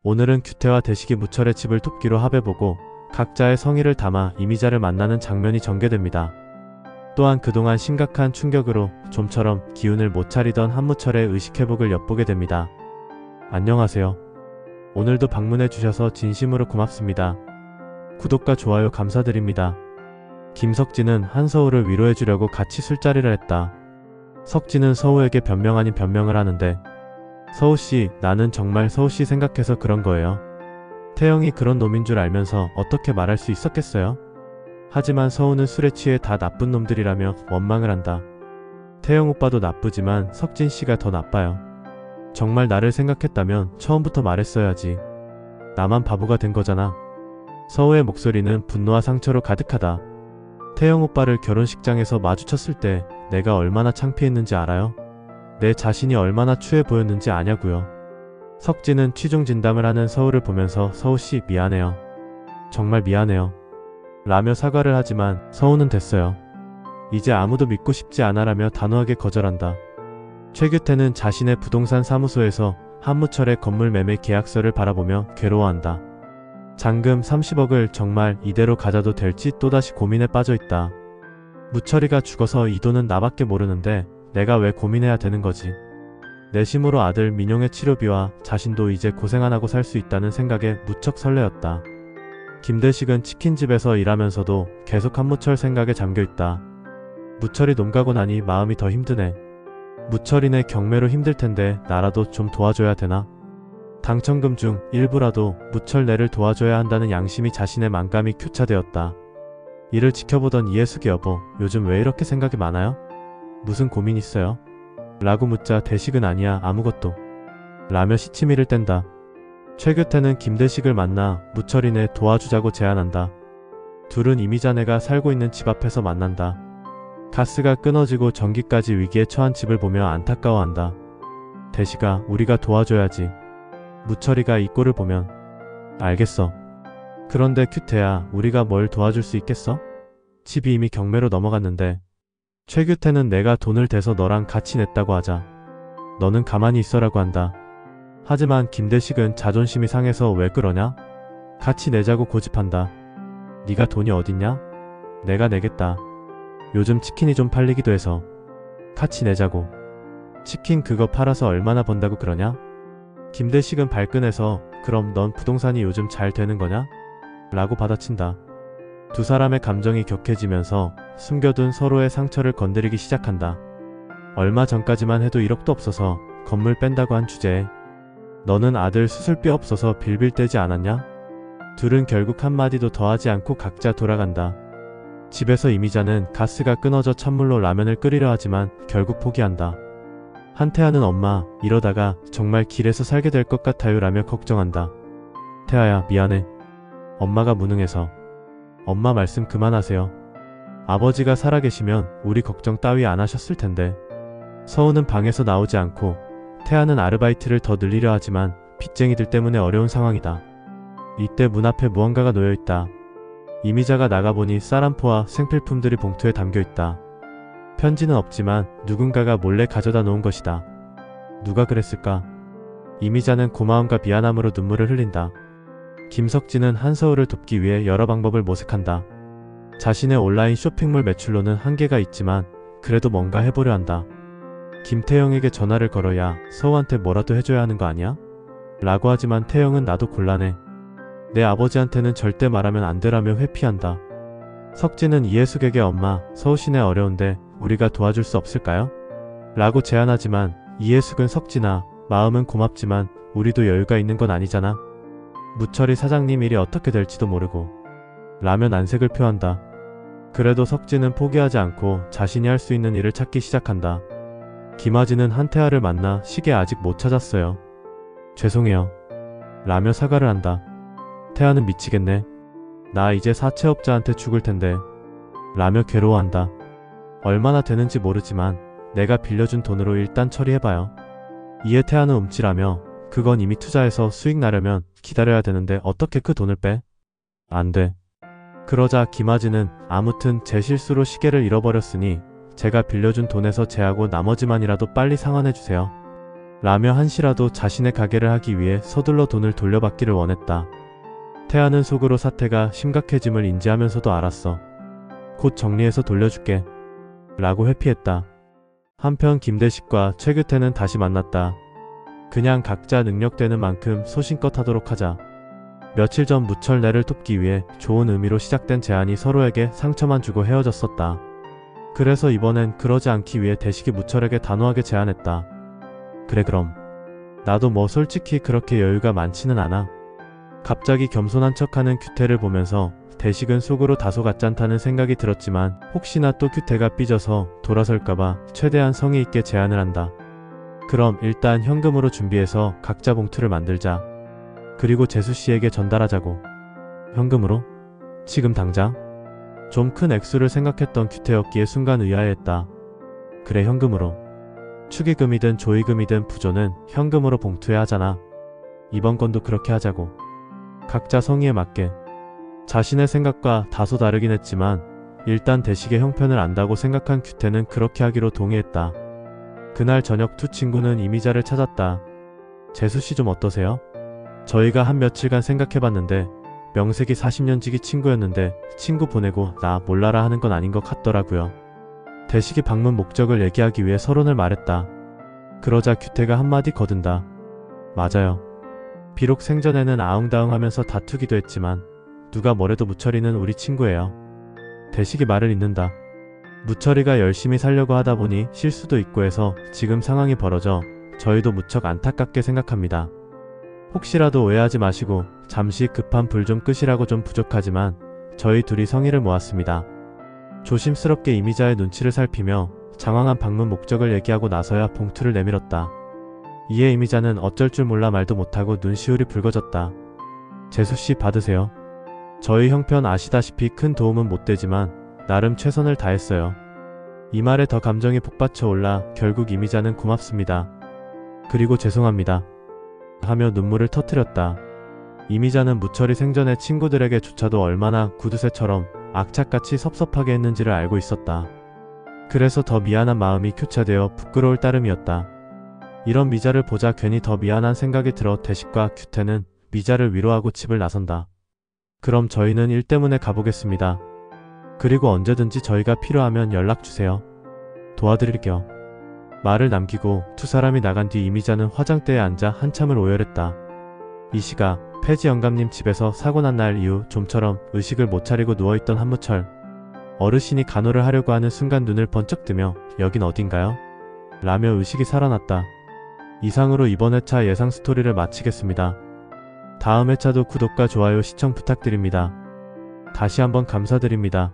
오늘은 규태와 대식이 무철의 집을 돕기로 합해보고 각자의 성의를 담아 이미자를 만나는 장면이 전개됩니다. 또한 그동안 심각한 충격으로 좀처럼 기운을 못 차리던 한무철의 의식회복을 엿보게 됩니다. 안녕하세요. 오늘도 방문해 주셔서 진심으로 고맙습니다. 구독과 좋아요 감사드립니다. 김석진은 한서우를 위로해 주려고 같이 술자리를 했다. 석진은 서우에게 변명 아닌 변명을 하는데, 서우씨, 나는 정말 서우씨 생각해서 그런 거예요. 태영이 그런 놈인 줄 알면서 어떻게 말할 수 있었겠어요? 하지만 서우는 술에 취해 다 나쁜 놈들이라며 원망을 한다. 태영 오빠도 나쁘지만 석진 씨가 더 나빠요. 정말 나를 생각했다면 처음부터 말했어야지. 나만 바보가 된 거잖아. 서우의 목소리는 분노와 상처로 가득하다. 태영 오빠를 결혼식장에서 마주쳤을 때 내가 얼마나 창피했는지 알아요? 내 자신이 얼마나 추해 보였는지 아냐고요. 석진은 취중 진담을 하는 서우를 보면서 서우씨 미안해요. 정말 미안해요. 라며 사과를 하지만 서우는 됐어요. 이제 아무도 믿고 싶지 않아라며 단호하게 거절한다. 최규태는 자신의 부동산 사무소에서 한무철의 건물 매매 계약서를 바라보며 괴로워한다. 잔금 30억을 정말 이대로 가져도 될지 또다시 고민에 빠져있다. 무철이가 죽어서 이 돈은 나밖에 모르는데 내가 왜 고민해야 되는 거지. 내심으로 아들 민용의 치료비와 자신도 이제 고생 안 하고 살 수 있다는 생각에 무척 설레었다. 김대식은 치킨집에서 일하면서도 계속 한무철 생각에 잠겨있다. 무철이 놈 가고 나니 마음이 더 힘드네. 무철이네 경매로 힘들텐데 나라도 좀 도와줘야 되나? 당첨금 중 일부라도 무철네를 도와줘야 한다는 양심이 자신의 만감이 교차되었다. 이를 지켜보던 이해숙이 여보, 요즘 왜 이렇게 생각이 많아요? 무슨 고민 있어요? 라고 묻자 대식은 아니야, 아무것도. 라며 시치미를 뗀다. 최규태는 김대식을 만나 무철이네 도와주자고 제안한다. 둘은 이미자네가 살고 있는 집 앞에서 만난다. 가스가 끊어지고 전기까지 위기에 처한 집을 보며 안타까워한다. 대식아, 우리가 도와줘야지. 무철이가 이 꼴을 보면. 알겠어. 그런데 규태야, 우리가 뭘 도와줄 수 있겠어? 집이 이미 경매로 넘어갔는데. 최규태는 내가 돈을 대서 너랑 같이 냈다고 하자. 너는 가만히 있어라고 한다. 하지만 김대식은 자존심이 상해서 왜 그러냐? 같이 내자고 고집한다. 네가 돈이 어딨냐? 내가 내겠다. 요즘 치킨이 좀 팔리기도 해서. 같이 내자고. 치킨 그거 팔아서 얼마나 번다고 그러냐? 김대식은 발끈해서 그럼 넌 부동산이 요즘 잘 되는 거냐? 라고 받아친다. 두 사람의 감정이 격해지면서 숨겨둔 서로의 상처를 건드리기 시작한다. 얼마 전까지만 해도 1억도 없어서 건물 뺀다고 한 주제에 너는 아들 수술비 없어서 빌빌대지 않았냐? 둘은 결국 한마디도 더하지 않고 각자 돌아간다. 집에서 이미자는 가스가 끊어져 찬물로 라면을 끓이려 하지만 결국 포기한다. 한태아는 엄마, 이러다가 정말 길에서 살게 될 것 같아요 라며 걱정한다. 태아야, 미안해. 엄마가 무능해서. 엄마 말씀 그만하세요. 아버지가 살아계시면 우리 걱정 따위 안 하셨을 텐데. 서우는 방에서 나오지 않고 태아는 아르바이트를 더 늘리려 하지만 빚쟁이들 때문에 어려운 상황이다. 이때 문 앞에 무언가가 놓여있다. 이미자가 나가보니 쌀한포와 생필품들이 봉투에 담겨있다. 편지는 없지만 누군가가 몰래 가져다 놓은 것이다. 누가 그랬을까? 이미자는 고마움과 미안함으로 눈물을 흘린다. 김석진은 한서우를 돕기 위해 여러 방법을 모색한다. 자신의 온라인 쇼핑몰 매출로는 한계가 있지만 그래도 뭔가 해보려 한다. 김태영에게 전화를 걸어야 서우한테 뭐라도 해줘야 하는 거 아니야? 라고 하지만 태영은 나도 곤란해. 내 아버지한테는 절대 말하면 안 되라며 회피한다. 석진은 이해숙에게 엄마, 서우시네 어려운데 우리가 도와줄 수 없을까요? 라고 제안하지만 이해숙은 석진아, 마음은 고맙지만 우리도 여유가 있는 건 아니잖아. 무철이 사장님 일이 어떻게 될지도 모르고. 라며 난색을 표한다. 그래도 석진은 포기하지 않고 자신이 할 수 있는 일을 찾기 시작한다. 김아지는 한태아를 만나 시계 아직 못 찾았어요. 죄송해요. 라며 사과를 한다. 태아는 미치겠네. 나 이제 사채업자한테 죽을 텐데. 라며 괴로워한다. 얼마나 되는지 모르지만 내가 빌려준 돈으로 일단 처리해봐요. 이에 태아는 움찔하며 그건 이미 투자해서 수익 나려면 기다려야 되는데 어떻게 그 돈을 빼? 안 돼. 그러자 김아지는 아무튼 제 실수로 시계를 잃어버렸으니 제가 빌려준 돈에서 제하고 나머지만이라도 빨리 상환해주세요. 라며 한시라도 자신의 가게를 하기 위해 서둘러 돈을 돌려받기를 원했다. 태아는 속으로 사태가 심각해짐을 인지하면서도 알았어. 곧 정리해서 돌려줄게 라고 회피했다. 한편 김대식과 최규태는 다시 만났다. 그냥 각자 능력되는 만큼 소신껏 하도록 하자. 며칠 전 무철내를 돕기 위해 좋은 의미로 시작된 제안이 서로에게 상처만 주고 헤어졌었다. 그래서 이번엔 그러지 않기 위해 대식이 무철에게 단호하게 제안했다. 그래 그럼. 나도 뭐 솔직히 그렇게 여유가 많지는 않아. 갑자기 겸손한 척하는 규태를 보면서 대식은 속으로 다소 가짠다는 생각이 들었지만 혹시나 또 규태가 삐져서 돌아설까봐 최대한 성의 있게 제안을 한다. 그럼 일단 현금으로 준비해서 각자 봉투를 만들자. 그리고 재수씨에게 전달하자고. 현금으로? 지금 당장? 좀 큰 액수를 생각했던 규태였기에 순간 의아해했다. 그래 현금으로. 축의금이든 조의금이든 부조는 현금으로 봉투에 하잖아. 이번 건도 그렇게 하자고. 각자 성의에 맞게. 자신의 생각과 다소 다르긴 했지만 일단 대식의 형편을 안다고 생각한 규태는 그렇게 하기로 동의했다. 그날 저녁 두 친구는 이미자를 찾았다. 재수씨 좀 어떠세요? 저희가 한 며칠간 생각해봤는데 명색이 40년 지기 친구였는데 친구 보내고 나 몰라라 하는 건 아닌 것 같더라고요. 대식이 방문 목적을 얘기하기 위해 서론을 말했다. 그러자 규태가 한마디 거둔다. 맞아요. 비록 생전에는 아웅다웅하면서 다투기도 했지만 누가 뭐래도 무철이는 우리 친구예요. 대식이 말을 잇는다. 무철이가 열심히 살려고 하다 보니 실수도 있고 해서 지금 상황이 벌어져 저희도 무척 안타깝게 생각합니다. 혹시라도 오해하지 마시고 잠시 급한 불 좀 끄시라고. 좀 부족하지만 저희 둘이 성의를 모았습니다. 조심스럽게 이미자의 눈치를 살피며 장황한 방문 목적을 얘기하고 나서야 봉투를 내밀었다. 이에 이미자는 어쩔 줄 몰라 말도 못하고 눈시울이 붉어졌다. 재수씨 받으세요. 저희 형편 아시다시피 큰 도움은 못 되지만 나름 최선을 다했어요. 이 말에 더 감정이 복받쳐 올라 결국 이미자는 고맙습니다. 그리고 죄송합니다. 하며 눈물을 터뜨렸다. 이미자는 무철이 생전에 친구들에게 조차도 얼마나 구두쇠처럼 악착같이 섭섭하게 했는지를 알고 있었다. 그래서 더 미안한 마음이 교차되어 부끄러울 따름이었다. 이런 미자를 보자 괜히 더 미안한 생각이 들어 대식과 규태는 미자를 위로하고 집을 나선다. 그럼 저희는 일 때문에 가보겠습니다. 그리고 언제든지 저희가 필요하면 연락주세요. 도와드릴게요. 말을 남기고 두 사람이 나간 뒤 이미자는 화장대에 앉아 한참을 오열했다. 이 시각 폐지 영감님 집에서 사고 난 날 이후 좀처럼 의식을 못 차리고 누워있던 한무철. 어르신이 간호를 하려고 하는 순간 눈을 번쩍 뜨며 여긴 어딘가요? 라며 의식이 살아났다. 이상으로 이번 회차 예상 스토리를 마치겠습니다. 다음 회차도 구독과 좋아요 시청 부탁드립니다. 다시 한번 감사드립니다.